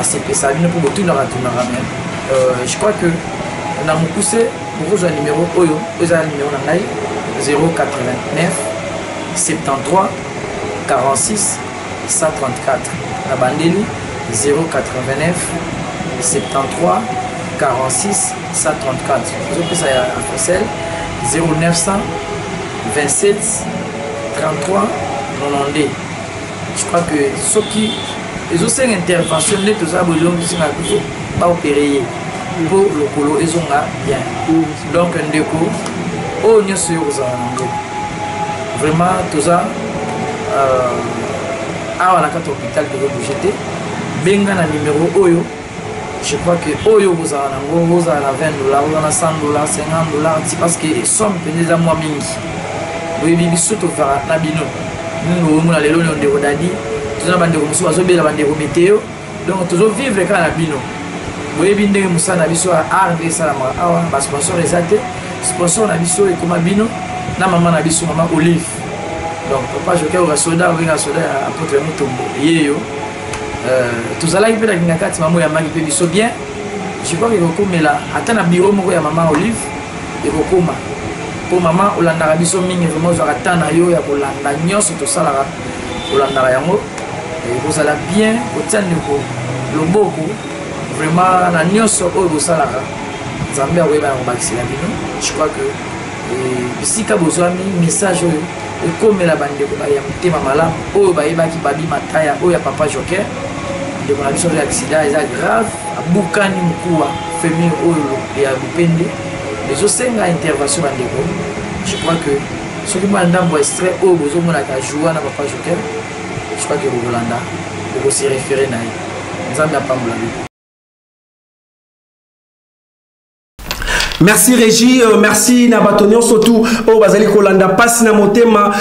c'est ça, pour tout le reste. Je crois que dans mon poussé, vous avez un numéro Oyo, vous avez un numéro 089 73 46 134. La Bandeli 089 73 46 134. Vous avez ça à Fossel 0900 27 33 92. Je crois que ceux qui ils ont cette intervention de tout ça, ils ont pas opéré pour le colo, ils ont bien. Donc un déco, oh nous sommes vraiment tout ça. À la carte hôpital de Reboucheté, benga na numéro Oyo. Je crois que Oyo vous avez $20, vous avez $100, $50, parce que les sommes peuvent être moins mingi. Vous avez surtout faire la bino. Nous avons les lois de Rodadi, nous avons des commissions à Zobé, la bande de météo, donc toujours vivre le cas la bino. Vous avez bien Moussa Nabiso à arriver ça la main, ma sponsor est athée, sponsor Nabiso et comme bino, na maman Nabiso, maman Olive. Donc, papa, je vais au soda, apôtre Moutombo. Yeyo. Tout ça là, il peut être un maman et maman qui peut bien. Je crois qu'il faut comme là. Attends, un bureau, moi, maman Olive. Il faut comme. Pour maman, on l'a n'arrivé sur mine, vraiment, je attends à yo, il y a pour l'agneau, tout ça là. On l'a n'arrivé. Et vous allez bien, au tien de le beau, vraiment, l'agneau sur eux, vous ça là. Zambia, oui, on va essayer la vie. Je crois que si vous avez besoin d'un message, et comme la bande de Yamte Mamala, oh, Baïba qui babi mataya, oh, ya papa Joker, de mon avis sur l'accident, c'est grave, à Boukani Mkoua, Femi, oh, et à Boupende, les autres intervention à l'école. Je crois que ceux qui m'ont un extrait, oh, vous avez un joueur à papa Joker, je crois que vous voulez aussi référer à lui. Nous avons pas moulé. Merci Régie, merci Nabatonio surtout au Bazali Kolanda passe na motema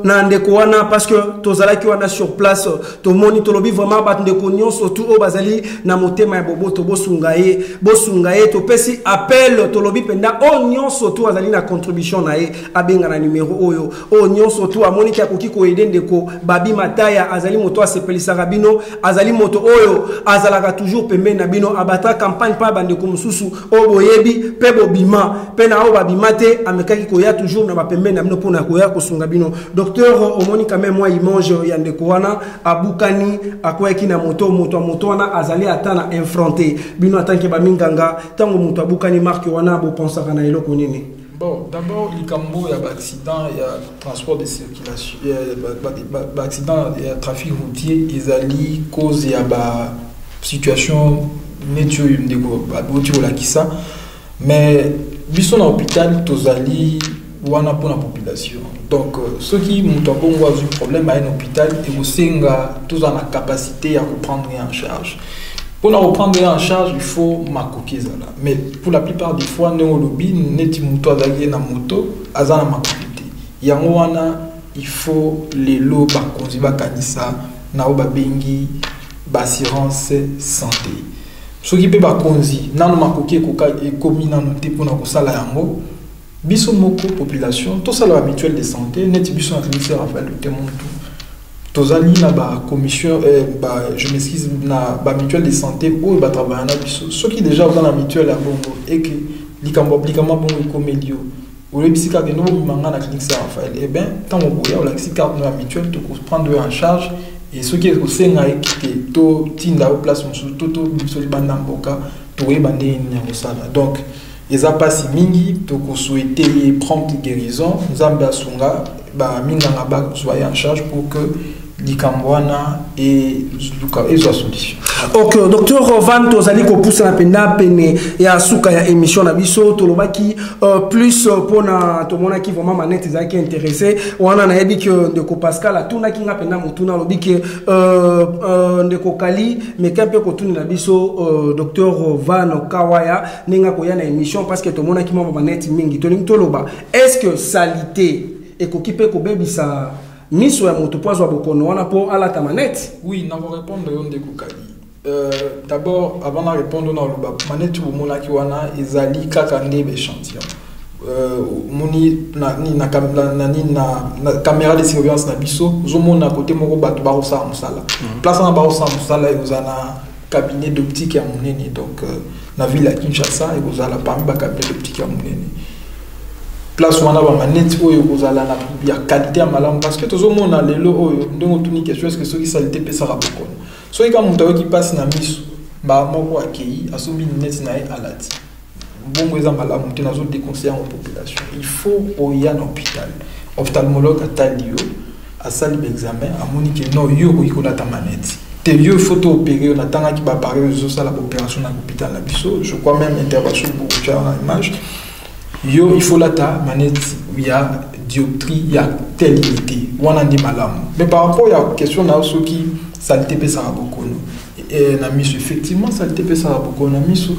na ndeko wana parce que tozala ki wana sur place to moni to lobi vraiment bat ndeko nyon surtout au Bazali na motema ya bobo to bosungaye to pesi appel to lobi penda o nyon surtout azali na contribution na e abenga na numéro oyo o nyon surtout amoni ki akoki ko aider ndeko babi mataya azali moto asepelisa rabino azali moto oyo azalaka toujours pembe na bino abata campagne pa bandeko mususu o boyebi pebo bima pena o babima te amekaki koya toujours na bapembe na bino pona koya kosunga bino docteur omoni quand même moi il mange ya ndeko wana abukani akoyaki na moto wana azali atana infronté bino atanke ba minganga tango moto abukani marque wana bo pensaka na eloko nini. Bon, d'abord, il y a accident, il y a transport de circulation, il y a accident, il y a trafic routier, ils allaient cause il y a situation météo de la kissa. Mais ils sont à l'hôpital, tous allés pour la population. Donc, ceux qui ont un problème à un hôpital, ils ont tous la capacité à prendre en charge. Pour la reprendre en charge, il faut makoki zala. Mais pour la plupart des fois, nous avons lobby, neti moto azali na moto, azana makoki. Yangoana, il faut les lots bakonzi bakanisa na oba bengi assurance santé. Ce qui peut bakonzi, nanu makoki koka ekomi nanu te pona kosala yango. Biso moko population, tout ça la mutuelle de santé, neti biso na clinique Raphaël Temontou. Tozali na ba commission je m'excuse na ba mutuelle de santé ou ba travailler na biso ceux qui déjà dans la mutuelle à bongo et que likambo bongo komelio ou le bisika de no manga na clinique Raphaël et ben tant on boya la carte na mutuelle to prendre en charge et ceux qui au senga ekite to tinda au place musu to biso libanda mboka to e bande ni sala donc les apasi mingi to ko souhaiter prompte guérison nzamba sunga ba minganga ba soyez en charge pour que Likambwana et soit solution. Ok, docteur Van Tozali ko pousse na pena pene ya suka ya émission na biso tolobaki plus pona tomona ki vraiment manette zaki intéressé wana na yebi que ndeko Pascal atuna ki ngapena mutuna lobi que ndeko Kali mais kampe ko tuni na biso docteur Van Kawaya ninga ko ya na émission parce que tomona ki mama manette mingi tolingi toloba est-ce que salité et ko kipe ko bebisa miso ya moto pozo bokono wana po ala ta manette. Oui, na va répondre on de Kali. D'abord avant de répondre na le manette au mona ki wana ezali kaka ndebe échantillon. Moni na caméra de surveillance na biso zo mona côté moko bato ba rosa musala. Place na ba rosa musala et uzana cabinet d'optique ya monene donc na ville à Kinshasa et uzala parmi ba cabinet d'optique ya monene. Place wana ba manette oyo kozala na ya qualité ya malamu parce que tozo mona lelo oyo ndongo tuni quelque chose que ceux qui salité pesa raboko. So ika muto qui passe na miso ba moko akei asombi net na alati bongo eza malamu te nazo déconseiller en population. Il faut oya na hôpital ophtalmologue atali yo asali examen amoni ke non yo koikola ta manette te yo photo opérer on attend ki ba parler zo sala opération na hôpital na biso. Je crois même intervention pour faire une image yo il faut la ta manette il y a dioptrie il y a telle unité wana ndi malamu. Mais par rapport à question na so ki salité pe ça beaucoup et na miso effectivement salité pe ça beaucoup na miso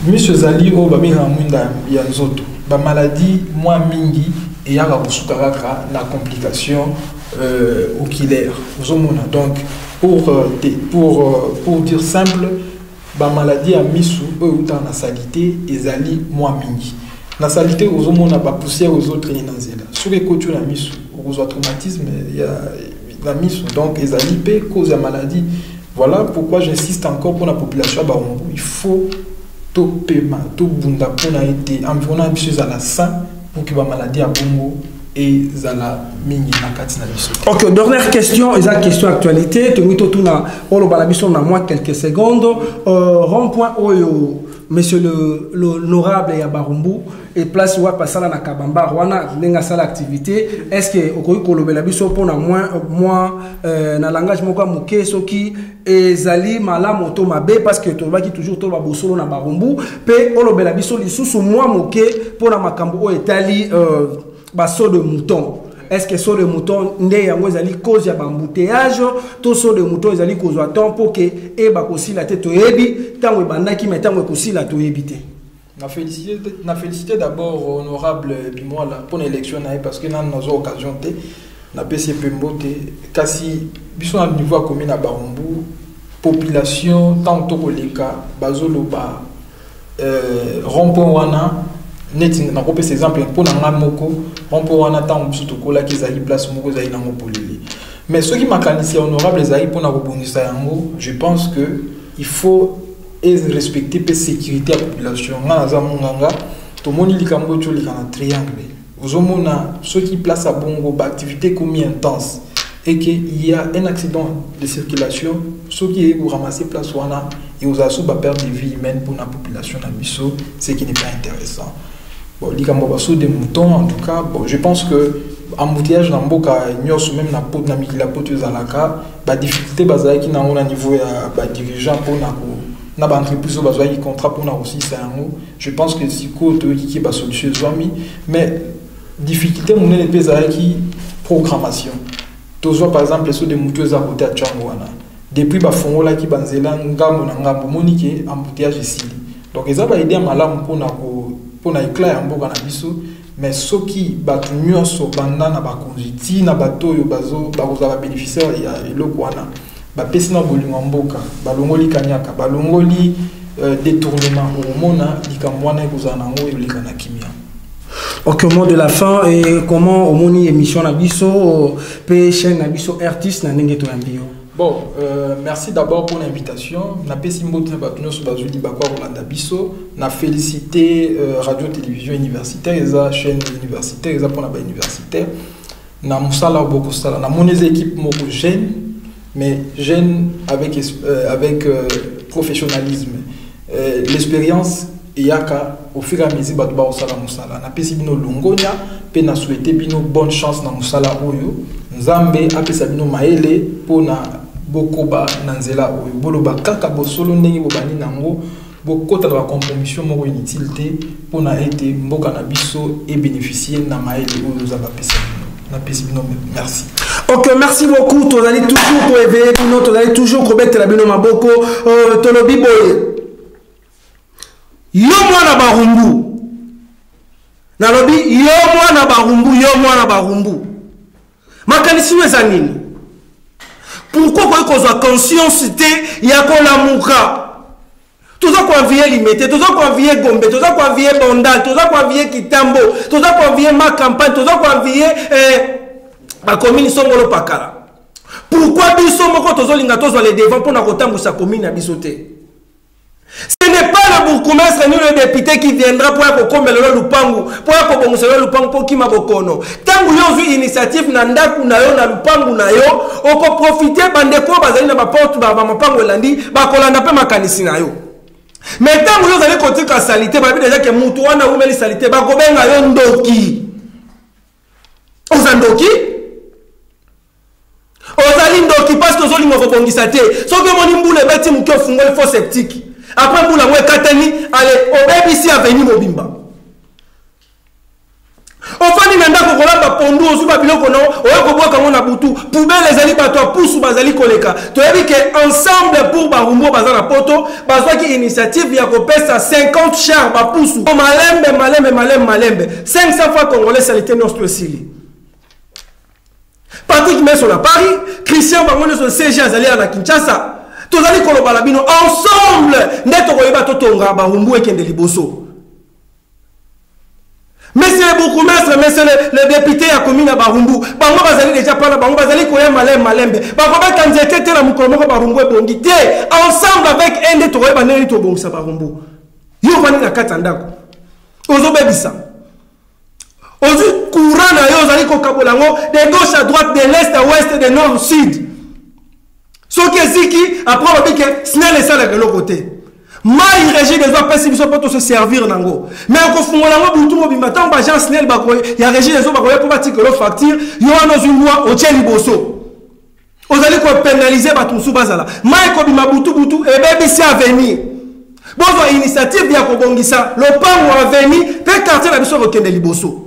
Monsieur Zali o baminga mwinda ya nzoto ba maladie moins mingi et ya babusukaraka na complication oculaire zomona. Donc pour dire simple ba maladie ya misu o uta na salité ezali moins mingi na salité ozomona ba poussière aux autres ni nanzela sur les côtés na misu ozo traumatisme ya na misu donc ezali pe cause ya maladie. Voilà pourquoi j'insiste encore pour la population Barumbu, il faut tout paiement, tout bunda pour na été environ un peu à la sain pour que la maladie à bongo et zala mingi na katina biso. Ok, dernière question, et la question actualité, tu mito tout na olo balabiso na moi quelques secondes. Rond-point oyo monsieur l'honorable ya Barumbu et place wa pasala na Kabamba Rwana nenga sala activité. Est-ce que okoyi kolobela biso pona moi na langage moko moké soki ezali malamu to mabe parce que to baki toujours to ba bosolo na Barumbu pe olobela biso lisusu moi moké pona makambo o etali baso de mouton. Est-ce que saut de mouton ndé yango ezali cause ya bambouteillage to saut de mouton ezali cause à temps pour que e ba kosila te to yebi tango bandaki mais tango kosila to yebi te. Na félicité d'abord honorable Bimola pour l'élection parce que nan nos occasion te na PCP Mbote kasi biso na niveau commune à Barumbu population tant to koleka bazolo ba rond-point wana neti na kopesa exemple pour na ngamoko rond-point wana tant biso to kola ki zali place moko zali nango polili. Mais ce qui makanisi honorable zali pour na kobonisa yango, je pense que il faut respecter la sécurité de la population. Tout le monde est en triangle. Ceux qui placent à Bongo, activité comme intense, et qu'il y a un accident de circulation, ceux qui ont ramassé place, et vous avez perdre des vies humaines pour la population, ce qui n'est pas intéressant. Bon, les des moutons, en tout cas, bon, je pense que embouteillage dans Mboka, même na pot na mikila pot zalaka, ba difficulté bazaki na au niveau ya ba dirigeant pour na ba entreprise au besoin de contrat pour na aussi c'est un mot. Je pense que si côté qui ba solution zoami, mais difficulté mon les bezaki programmation. Toujours par exemple sur des moutons à côté à Tchangwana. Depuis ba fongo la ki banzela ngambo na ngambo monike embouteillage ici. Donc ils ont aidé à malam pour na éclat en Mboka na biso. Mais ceux qui battent mieux sur banda na ba konjiti na bato yo bazo ba kozala bénéficiaire ya eloko wana ba pesina bolingo mboka ba longoli kanyaka ba longoli détournement hormona likamwana kozala nango yolika na kimia. Ok, mot de la fin et comment au moni émission na biso pe chaîne na biso artiste na ndenge to ambio. Bon, merci d'abord pour l'invitation. Na pesimbo te batuno so bazuli bakwa Rolanda biso. Na félicité radio télévision universitaire eza chaîne universitaire eza pour na ba universitaire. Na musala beaucoup sala. Na mon équipe moko jeune mais jeune avec professionnalisme. L'expérience yaka au fur et à mesure batu ba osala musala. Na pesi bino longonya pe na souhaiter bino bonne chance na musala oyo. Nzambe apesa bino maele pour na bokoba nanzela oyo boloba kaka bosolo ndenge bobani nango bokota na compromission moko inutilité pour na été mboka na biso et bénéficier na maele oyo za bapesa na pesi bino merci. Ok, merci beaucoup. Tu allez toujours pour éveiller bino, tu allez toujours remettre la bino maboko tolobi boye. Yo mwana Barumbu. Na lobi yo mwana Barumbu, yo mwana Barumbu. Makanisi weza nini? Pourquoi vous avez conscience de Yakolamouka? Tout ça qu'on vient limiter, tout ça qu'on vient Gombe, tout ça qu'on vient Bondal, tout ça qu'on vient Kitambo, tout ça qu'on vient ma campagne, tout ça qu'on vient la commune Songolo Pakara. Pourquoi Biso Moko Tozolinga Tozo les devant pour na kotambu sa commune à Bisoté? Ce n'est pas le bourgmestre ni le député qui viendra pour accompagner le lupangu, pour accompagner le lupangu pour qui m'a bokono. Tant que vous avez une initiative nandaku na yo na lupangu na yo, on peut profiter bandeko bazali na porte ba mapango landi, ba kolanda pe makanisi na yo. Mais tant que vous allez continuer la salité, vous avez déjà que mutu wana umeli salité, ba kobenga yo ndoki. Ozandoki? Ozali ndoki parce que ozoli mo bongisa te. Soki moni mbule beti muke fungole faux sceptique. Après mbula mwe katani, allez, obebisi aveni mobimba. Ofani nanda ko kolamba pondu ozuba biloko no, oyeko boka ngona butu, poubelle ezali bato pusu bazali koleka. To yebi ke ensemble pour barumbo bazana poto, bazwa ki initiative ya ko pesa 50 chars ba pusu. Malembe. 500 fois congolais salité nostre sili. Patrick Messo na Paris, Christian Bangono sur CG azali na Kinshasa. Tozali koloba la bino ensemble ndeto koyeba totonga barumbu ekende liboso. Monsieur le bourgmestre, monsieur le député à commune à Barumbu, bango bazali déjà pas là, bango bazali koya malembe. Bango ba kanzete te la mukolo ko Barumbu ebongi te. Ensemble avec un de toye baneli to bongisa Barumbu. Yo vani na katandako. Ozo bebisa. Ozu courant na yo zali ko kabolango de gauche à droite, de l'est à ouest, de nord au sud. Ce qui est ziki, après on dit que ce n'est pas de l'autre côté. Maï régit des autres personnes qui sont pas se servir nango. Mais on confond la mot tout mobile matin, on va snell bakoy, il y a régit des autres bakoy pour bâtir que l'autre facture, il y a dans une loi au tien liboso. Vous allez quoi pénaliser batou sous bazala. Maï ko bima butu et bébé c'est à venir. Bon initiative bien ko bongisa, le pan ou à venir, peut quartier la biso rokende liboso.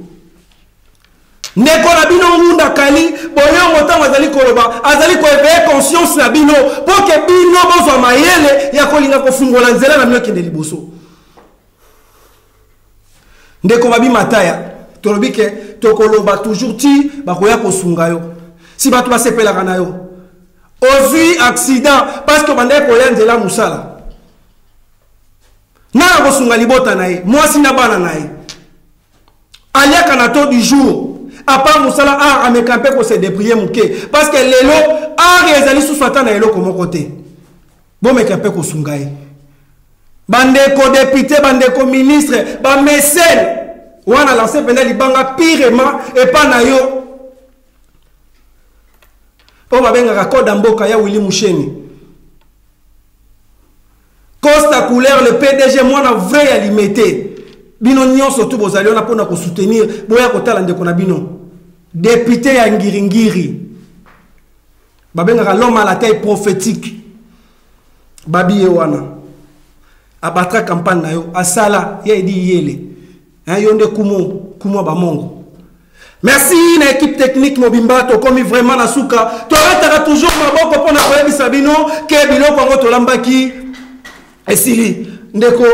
Nekola bino ngunda kali boyo motan azali koloba azali ko éveiller conscience na bino pour que bino bozwa mayele ya kolinga ko fungola nzela na bino kende liboso. Ndeko babi mataya tolobi ke tokoloba toujours ti bakoya ko sunga yo si batu ba sepela kana yo ozui accident parce que bande ko ya nzela musala na ko sunga libota na ye mwasi na bana na ye aliaka na to du jour. À part Moussala, à me camper pour se déprier mouké. Parce que les lots, à réaliser sous Satan et l'eau comme côté. Bon, me camper pour Sungaï. Bandeko député, bandeko ministre, ban mécène. Ou on a lancé pendant les bangas pirement et pas nayo. On va bien raccord d'Amboka ya Willy Moucheni. Costa couleur, le PDG, moi, on a vrai à limiter. Bino nyon surtout bozali on a pour nous soutenir boya kotala ndeko na bino député ya ngiringiri babenga l'homme à la taille prophétique babi wana abatra campagne na yo asala ya edi yele hein yonde kumo ba mongo. Merci na équipe technique mobimba to komi vraiment na suka to ratara toujours maboko pona koyebisa bino ke biloko ngo to lambaki esili ndeko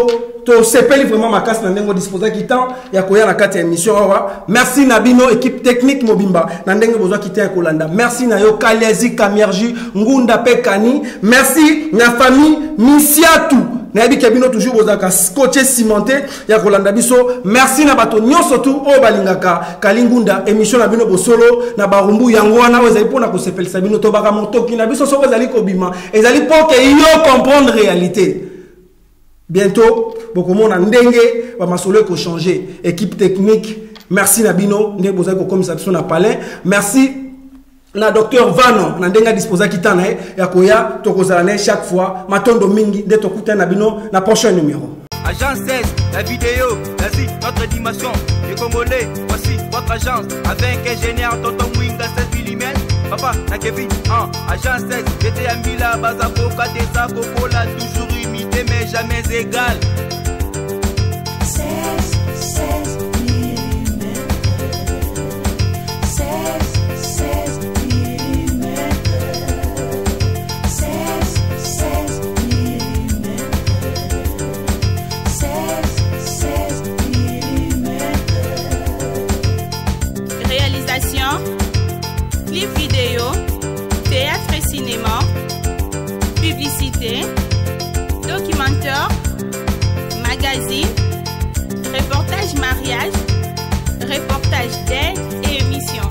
to sepeli vraiment ma casse na ndengo disposer kitan ya koya na kati ya émission awa. Merci Nabino équipe technique mobimba na ndenge bozwa kitan ya kolanda. Merci na yo Kalezi Kamierji Ngunda Pekani. Merci na famille Misiatu na yebi kabino toujours bozaka scotché cimenté ya kolanda biso. Merci na bato nyonso tu o balingaka Kalingunda émission na bino bosolo na barumbu yango wana ozali pona ko sepeli sabino to baka motoki na biso so ozali kobima ezali pour que yo comprendre réalité. Bientôt, beaucoup de monde ndenge va masolo ko changer. Équipe technique, merci Nabino, ndenge bozai ko commissaire na palais. Merci na docteur Vano, na ndenga disposa kitana ya koya tokozala chaque fois. Matondo mingi de tokuta Nabino na prochain numéro. Agence 16, la vidéo, vas-y, notre dimension. Les Congolais, voici votre agence. Avec ingénieur Tonton Winga 16 mm. Papa, na Kevin, agence 16, j'étais à Mila, Bazako, Kadesa, Kokola, toujours imité, mais jamais égal. 16 mm. 16 mm. 16 mm. 16 mm. Réalisation, clip vidéo, théâtre et cinéma, publicité, documentaire, magazine, reportage mariage, reportage d'aide et émission.